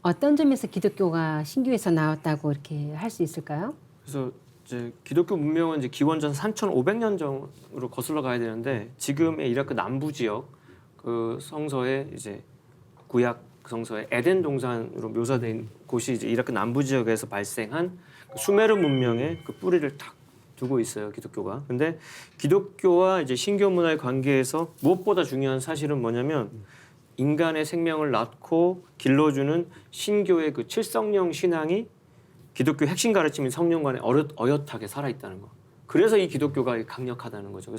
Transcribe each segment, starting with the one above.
어떤 점에서 기독교가 신교에서 나왔다고 이렇게 할 수 있을까요? 그래서 이제 기독교 문명은 이제 기원전 3,500년 전으로 거슬러 가야 되는데 지금의 이라크 남부 지역 그 성서에 이제 구약 성서에 에덴 동산으로 묘사된 곳이 이제 이라크 남부 지역에서 발생한 그 수메르 문명의 그 뿌리를 탁 두고 있어요, 기독교가. 근데 기독교와 이제 신교 문화의 관계에서 무엇보다 중요한 사실은 뭐냐면 인간의 생명을 낳고 길러주는 신교의 그 칠성령 신앙이 기독교 핵심 가르침인 성령관에 어엿하게 살아있다는 거. 그래서 이 기독교가 강력하다는 거죠.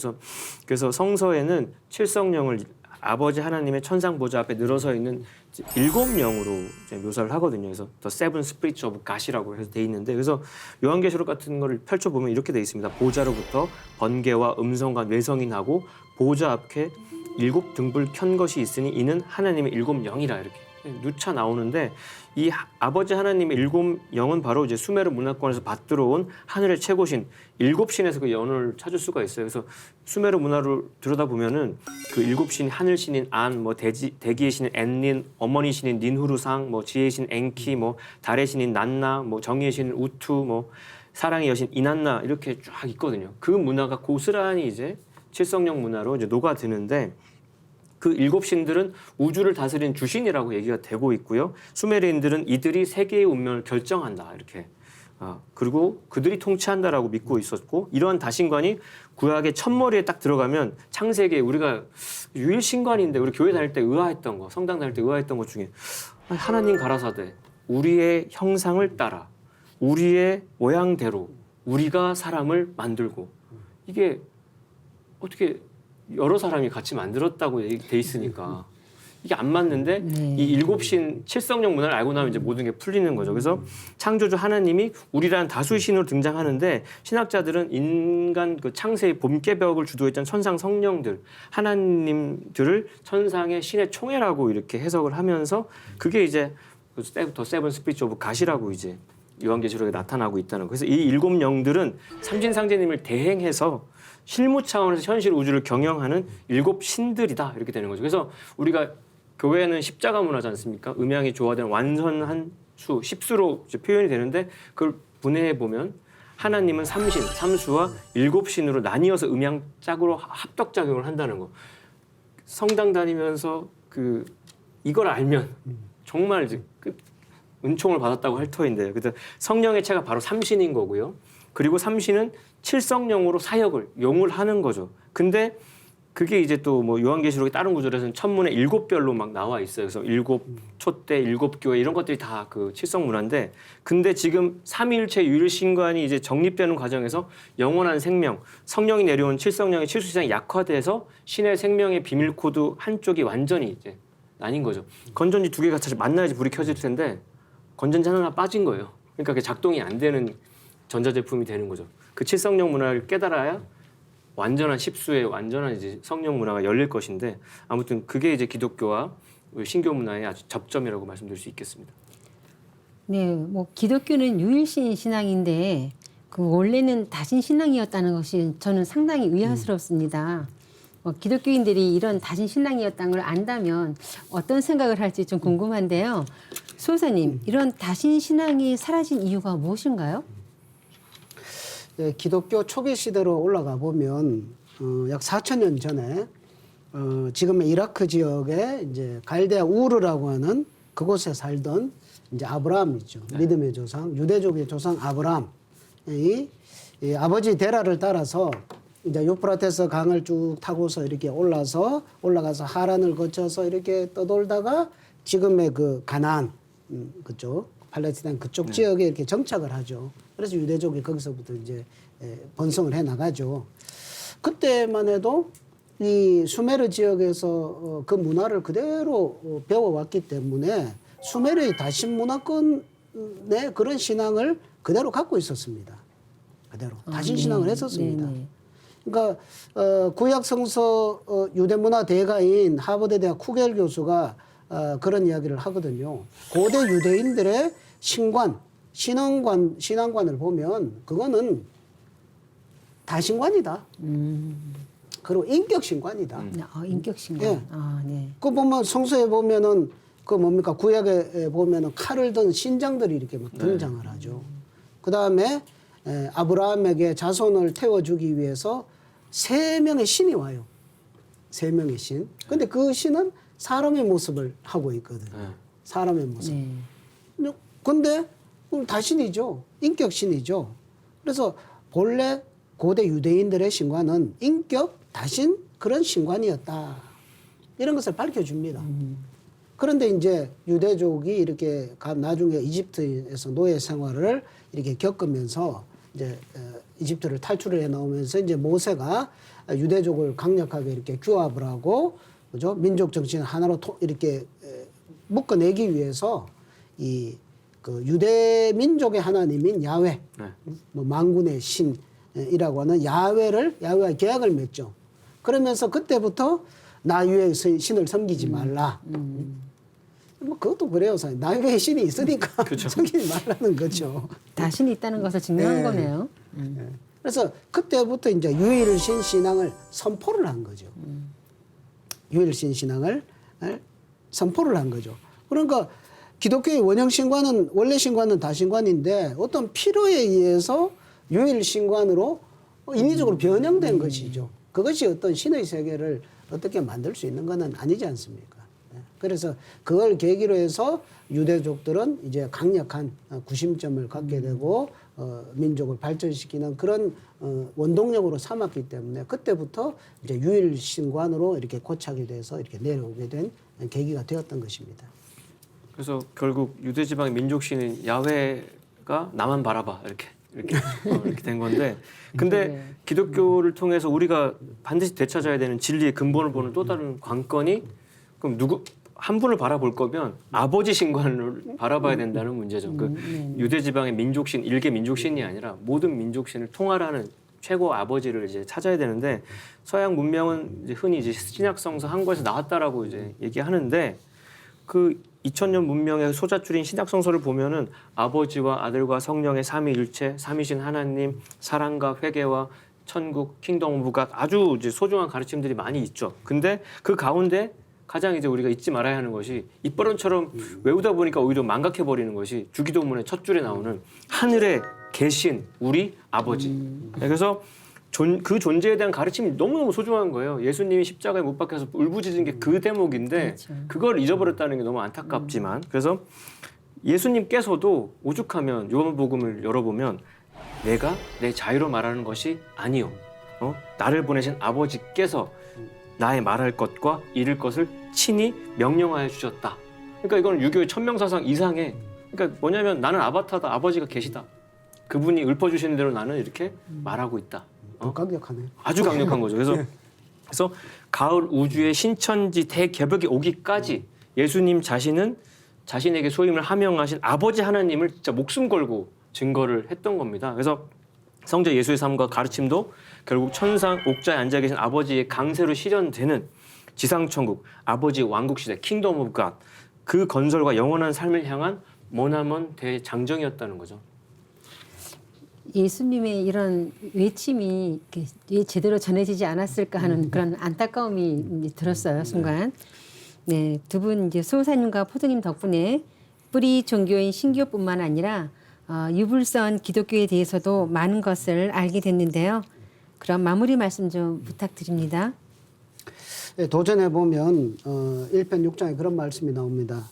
그래서 성서에는 칠성령을 아버지 하나님의 천상 보좌 앞에 늘어서 있는 7영으로 이제 묘사를 하거든요. 그래서 The Seven Spirits of God이라고 해서 돼 있는데, 그래서 요한계시록 같은 거를 펼쳐보면 이렇게 돼 있습니다. 보좌로부터 번개와 음성과 뇌성이 나고 보좌 앞에 7 등불 켠 것이 있으니 이는 하나님의 7영이라 이렇게 누차 나오는데, 이 아버지 하나님의 7영은 바로 이제 수메르 문화권에서 받들어온 하늘의 최고신 7신에서 그 연을 찾을 수가 있어요. 그래서 수메르 문화를 들여다보면은 그 7신, 하늘 신인 안, 뭐 대기의 신인 엔닌, 어머니 신인 닌후르상, 뭐 지혜의 신 엔키, 뭐 달의 신인 난나, 뭐 정의의 신인 우투, 뭐 사랑의 여신 이난나 이렇게 쫙 있거든요. 그 문화가 고스란히 이제 칠성령 문화로 이제 녹아드는데, 그 7신들은 우주를 다스린 주신이라고 얘기가 되고 있고요. 수메르인들은 이들이 세계의 운명을 결정한다 이렇게. 그리고 그들이 통치한다라고 믿고 있었고, 이러한 다신관이 구약의 첫머리에 딱 들어가면 창세기에 우리가 유일신관인데 우리 교회 다닐 때 의아했던 거, 성당 다닐 때 의아했던 것 중에 하나님 가라사대 우리의 형상을 따라 우리의 모양대로 우리가 사람을 만들고, 이게 어떻게 여러 사람이 같이 만들었다고 돼 있으니까 이게 안 맞는데, 이 7신 칠성령 문화를 알고 나면 이제 모든 게 풀리는 거죠. 그래서 창조주 하나님이 우리라는 다수신으로 등장하는데, 신학자들은 인간 그 창세의 봄깨벽을 주도했던 천상 성령들, 하나님들을 천상의 신의 총회라고 이렇게 해석을 하면서, 그게 이제 더 세븐 스피릿 오브 갓이라고 이제 요한계시록에 나타나고 있다는 거예요. 그래서 이 7영들은 삼신상제님을 대행해서 실무 차원에서 현실 우주를 경영하는 7신들이다 이렇게 되는 거죠. 그래서 우리가 교회는 십자가 문화지 않습니까? 음양이 조화된 완전한 수, 10수로 표현이 되는데, 그걸 분해해 보면 하나님은 삼신, 삼수와 7신으로 나뉘어서 음양짝으로 합덕작용을 한다는 거. 성당 다니면서 이걸 알면 정말 이제 은총을 받았다고 할 터인데, 그래서 성령의 체가 바로 삼신인 거고요. 그리고 삼신은 칠성령으로 사역을, 용을 하는 거죠. 근데 그게 이제 또 뭐 요한계시록의 다른 구절에서는 천문의 7별로 막 나와 있어요. 그래서 7촛대, 7교회 이런 것들이 다 그 칠성 문화인데, 근데 지금 삼위일체 유일신관이 이제 정립되는 과정에서 영원한 생명, 성령이 내려온 칠성령의 칠수시장이 약화돼서 신의 생명의 비밀 코드 한쪽이 완전히 이제 나뉜 거죠. 건전지 2개가 사실 만나야지 불이 켜질 텐데 건전지 하나 빠진 거예요. 그러니까 그게 작동이 안 되는 전자제품이 되는 거죠. 그 칠성령 문화를 깨달아야 완전한 10수의 완전한 이제 성령 문화가 열릴 것인데, 아무튼 그게 이제 기독교와 신교 문화의 아주 접점이라고 말씀드릴 수 있겠습니다. 네, 뭐 기독교는 유일신 신앙인데 그 원래는 다신 신앙이었다는 것이 저는 상당히 의아스럽습니다. 기독교인들이 이런 다신 신앙이었다는 걸 안다면 어떤 생각을 할지 좀 궁금한데요. 수호사님, 이런 다신 신앙이 사라진 이유가 무엇인가요? 네, 기독교 초기 시대로 올라가 보면 약 4,000년 전에 지금의 이라크 지역에 이제 갈대아 우르라고 하는 그곳에 살던 이제 아브라함이죠. 네. 믿음의 조상, 유대족의 조상 아브라함이 이 아버지 데라를 따라서 이제 유프라테스 강을 쭉 타고서 이렇게 올라가서 하란을 거쳐서 이렇게 떠돌다가 지금의 그 가나안 그쪽 팔레스타인 그쪽 지역에 이렇게 정착을 하죠. 그래서 유대족이 거기서부터 이제 번성을 해 나가죠. 그때만 해도 이 수메르 지역에서 그 문화를 그대로 배워왔기 때문에 수메르의 다신 문화권의 그런 신앙을 그대로 갖고 있었습니다. 그대로 다신 신앙을 했었습니다. 네네. 그러니까 구약 성서 유대 문화 대가인 하버드 대학 쿠겔 교수가 그런 이야기를 하거든요. 고대 유대인들의 신앙관을 보면 그거는 다신관이다. 그리고 인격신관이다. 인격신관. 예. 네. 그 보면 성서에 보면은 그 뭡니까 구약에 보면은 칼을 든 신장들이 이렇게 막 등장을 하죠. 그 다음에 아브라함에게 자손을 태워주기 위해서 3명의 신이 와요. 3명의 신. 근데 그 신은 사람의 모습을 하고 있거든요. 사람의 모습. 네. 근데 다신이죠. 인격 신이죠. 그래서 본래 고대 유대인들의 신관은 인격, 다신 그런 신관이었다. 이런 것을 밝혀줍니다. 그런데 이제 유대족이 이렇게 나중에 이집트에서 노예 생활을 이렇게 겪으면서 이제 이집트를 탈출을 해 나오면서 이제 모세가 유대족을 강력하게 이렇게 규합을 하고 그죠? 민족 정신을 하나로 이렇게 묶어내기 위해서 그 유대 민족의 하나님인 야훼, 뭐 만군의 신이라고 하는 야훼와 계약을 맺죠. 그러면서 그때부터 나 위에 신을 섬기지 말라. 뭐 그것도 그래요. 나 위에 신이 있으니까 섬기지 말라는 거죠. 다신이 있다는 것을 증명한 네. 거네요. 그래서 그때부터 이제 유일신 신앙을 선포를 한 거죠. 유일신 신앙을 선포를 한 거죠. 그러니까 기독교의 원형 신관은 원래 신관은 다신관인데 어떤 필요에 의해서 유일 신관으로 인위적으로 변형된 것이죠. 그것이 어떤 신의 세계를 어떻게 만들 수 있는 것은 아니지 않습니까? 그래서 그걸 계기로 해서 유대족들은 이제 강력한 구심점을 갖게 되고 민족을 발전시키는 그런 원동력으로 삼았기 때문에 그때부터 이제 유일 신관으로 이렇게 고착이 돼서 이렇게 내려오게 된 계기가 되었던 것입니다. 그래서 결국 유대 지방의 민족신인 야훼가 나만 바라봐 이렇게 된 건데, 근데 기독교를 통해서 우리가 반드시 되찾아야 되는 진리의 근본을 보는 또 다른 관건이 그럼 한 분을 바라볼 거면 아버지 신관을 바라봐야 된다는 문제죠. 그 유대 지방의 민족신, 일개 민족신이 아니라 모든 민족신을 통할하는 최고 아버지를 이제 찾아야 되는데, 서양 문명은 이제 흔히 이제 신약성서 한 권에서 나왔다라고 이제 얘기하는데, 그 2000년 문명의 소자줄인 신약성서를 보면은 아버지와 아들과 성령의 삼위일체, 삼위신 하나님, 사랑과 회개와 천국, 킹덤 오브 갓, 아주 이제 소중한 가르침들이 많이 있죠. 근데 그 가운데 가장 이제 우리가 잊지 말아야 하는 것이, 입버릇처럼 외우다 보니까 오히려 망각해 버리는 것이 주기도문의 첫 줄에 나오는 하늘에 계신 우리 아버지. 그래서 그 존재에 대한 가르침이 너무너무 소중한 거예요. 예수님이 십자가에 못 박혀서 울부짖은 게 그 대목인데, 그렇죠. 그걸 잊어버렸다는 게 너무 안타깝지만, 그래서 예수님께서도 오죽하면 요한복음을 열어보면 내가 내 자유로 말하는 것이 아니요, 나를 보내신 아버지께서 나의 말할 것과 이룰 것을 친히 명령하여 주셨다. 그러니까 이건 유교의 천명사상 이상의, 그러니까 뭐냐면 나는 아바타다, 아버지가 계시다, 그분이 읊어주시는 대로 나는 이렇게 말하고 있다. 강력하네. 아주 강력한 거죠. 그래서 가을 우주의 신천지 대개벽이 오기까지 예수님 자신은 자신에게 소임을 하명하신 아버지 하나님을 진짜 목숨 걸고 증거를 했던 겁니다. 그래서 성자 예수의 삶과 가르침도 결국 천상 옥자에 앉아 계신 아버지의 강세로 실현되는 지상천국, 아버지의 왕국 시대, 킹덤 오브 갓, 그 건설과 영원한 삶을 향한 머나먼 대장정이었다는 거죠. 예수님의 이런 외침이 왜 제대로 전해지지 않았을까 하는 그런 안타까움이 들었어요, 순간. 네, 두 분 이제 수호사님과 포도님 덕분에 뿌리 종교인 신교뿐만 아니라 유불선 기독교에 대해서도 많은 것을 알게 됐는데요. 그럼 마무리 말씀 좀 부탁드립니다. 네, 도전해 보면 1편 6장에 그런 말씀이 나옵니다.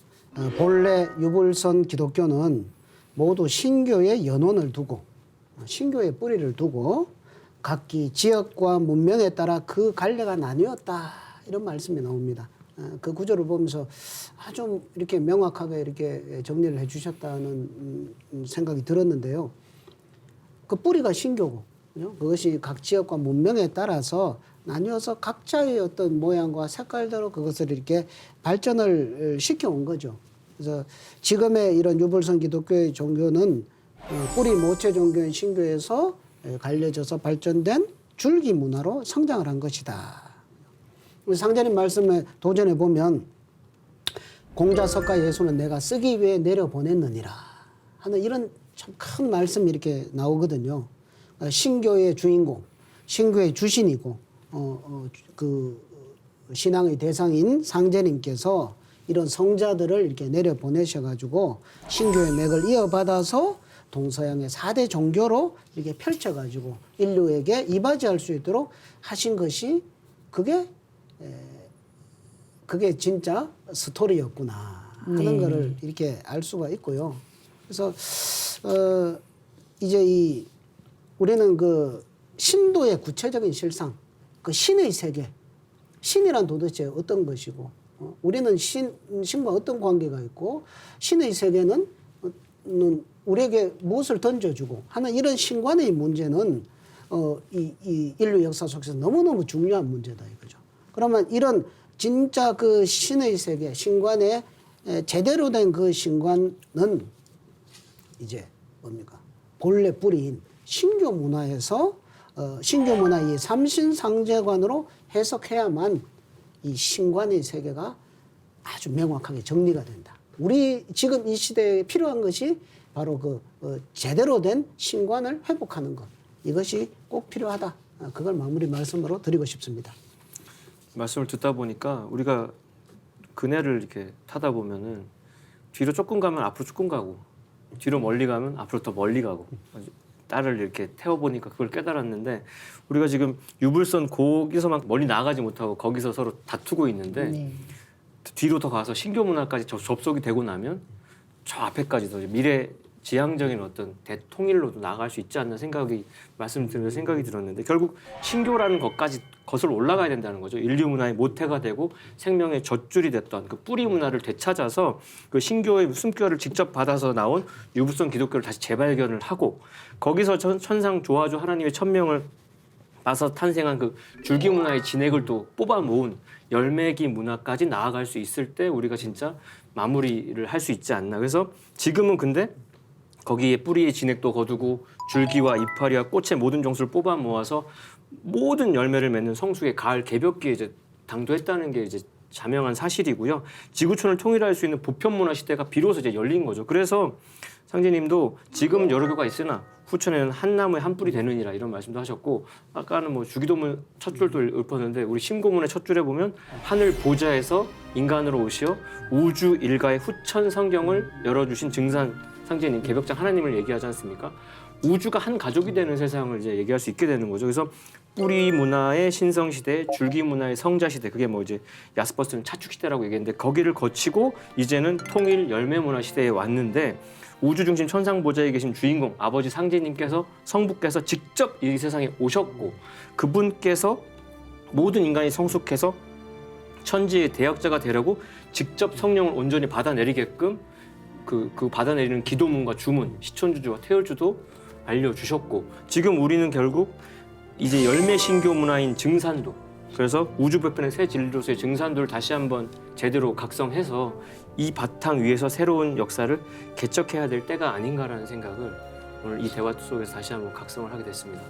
본래 유불선 기독교는 모두 신교의 연원을 두고, 신교의 뿌리를 두고 각기 지역과 문명에 따라 그 갈래가 나뉘었다, 이런 말씀이 나옵니다. 그 구절을 보면서 아주 이렇게 명확하게 이렇게 정리를 해주셨다는 생각이 들었는데요. 그 뿌리가 신교고, 그것이 각 지역과 문명에 따라서 나뉘어서 각자의 어떤 모양과 색깔대로 그것을 이렇게 발전을 시켜온 거죠. 그래서 지금의 이런 유불선 기독교의 종교는 뿌리 모체 종교인 신교에서 갈려져서 발전된 줄기 문화로 성장을 한 것이다. 상자님 말씀에 도전해 보면 공자석가 예수는 내가 쓰기 위해 내려보냈느니라 하는 이런 참 큰 말씀이 이렇게 나오거든요. 신교의 주인공, 신교의 주신이고 그 신앙의 대상인 상제님께서 이런 성자들을 이렇게 내려 보내셔가지고 신교의 맥을 이어받아서 동서양의 4대 종교로 이렇게 펼쳐가지고 인류에게 이바지할 수 있도록 하신 것이 그게 진짜 스토리였구나 하는 거를 이렇게 알 수가 있고요. 그래서 이제 우리는 그 신도의 구체적인 실상, 그 신의 세계, 신이란 도대체 어떤 것이고, 우리는 신과 어떤 관계가 있고, 신의 세계는 우리에게 무엇을 던져주고 하는 이런 신관의 문제는 이 인류 역사 속에서 너무너무 중요한 문제다 이거죠. 그러면 이런 진짜 그 신의 세계, 신관의 제대로 된 그 신관은 이제 뭡니까? 본래 뿌리인 신교 문화에서 신교 문화의 삼신상제관으로 해석해야만 이 신관의 세계가 아주 명확하게 정리가 된다. 우리 지금 이 시대에 필요한 것이 바로 그 제대로 된 신관을 회복하는 것. 이것이 꼭 필요하다. 그걸 마무리 말씀으로 드리고 싶습니다. 말씀을 듣다 보니까 우리가 그네를 이렇게 타다 보면은 뒤로 조금 가면 앞으로 조금 가고 뒤로 멀리 가면 앞으로 더 멀리 가고 딸을 이렇게 태워보니까 그걸 깨달았는데 우리가 지금 유불선 거기서만 멀리 나가지 못하고 거기서 서로 다투고 있는데 네. 뒤로 더 가서 신교 문화까지 접속이 되고 나면 저 앞에까지도 미래 지향적인 어떤 대통일로도 나아갈 수 있지 않나 생각이 말씀드리면서 생각이 들었는데 결국 신교라는 것까지 거슬러 올라가야 된다는 거죠. 인류 문화의 모태가 되고 생명의 젖줄이 됐던 그 뿌리 문화를 되찾아서 그 신교의 숨결을 직접 받아서 나온 유부선 기독교를 다시 재발견을 하고 거기서 천상 조화조 하나님의 천명을 봐서 탄생한 그 줄기 문화의 진액을 또 뽑아 모은 열매기 문화까지 나아갈 수 있을 때 우리가 진짜 마무리를 할 수 있지 않나. 그래서 지금은 근데 거기에 뿌리의 진액도 거두고 줄기와 이파리와 꽃의 모든 정수를 뽑아 모아서 모든 열매를 맺는 성숙의 가을 개벽기에 이제 당도했다는 게 이제 자명한 사실이고요. 지구촌을 통일할 수 있는 보편 문화 시대가 비로소 이제 열린 거죠. 그래서 상제님도 지금은 여러 교가 있으나 후천에는 한 나무에 한 뿌리 되느니라 이런 말씀도 하셨고 아까는 뭐 주기도문 첫 줄도 읊었는데 우리 신고문의 첫 줄에 보면 하늘 보좌에서 인간으로 오시어 우주 일가의 후천 성경을 열어주신 증산 상제님 개벽장 하나님을 얘기하지 않습니까? 우주가 한 가족이 되는 세상을 이제 얘기할 수 있게 되는 거죠. 그래서 뿌리 문화의 신성 시대, 줄기 문화의 성자 시대, 그게 뭐 이제 야스퍼스는 차축 시대라고 얘기했는데 거기를 거치고 이제는 통일 열매 문화 시대에 왔는데 우주 중심 천상 보좌에 계신 주인공 아버지 상제님께서 성부께서 직접 이 세상에 오셨고 그분께서 모든 인간이 성숙해서 천지의 대역자가 되려고 직접 성령을 온전히 받아내리게끔 그 받아내리는 기도문과 주문, 시천주주와 태열주도 알려주셨고 지금 우리는 결국 이제 열매 신교 문화인 증산도 그래서 우주보편의 새 진리로서의 증산도를 다시 한번 제대로 각성해서 이 바탕 위에서 새로운 역사를 개척해야 될 때가 아닌가라는 생각을 오늘 이 대화 속에서 다시 한번 각성을 하게 됐습니다.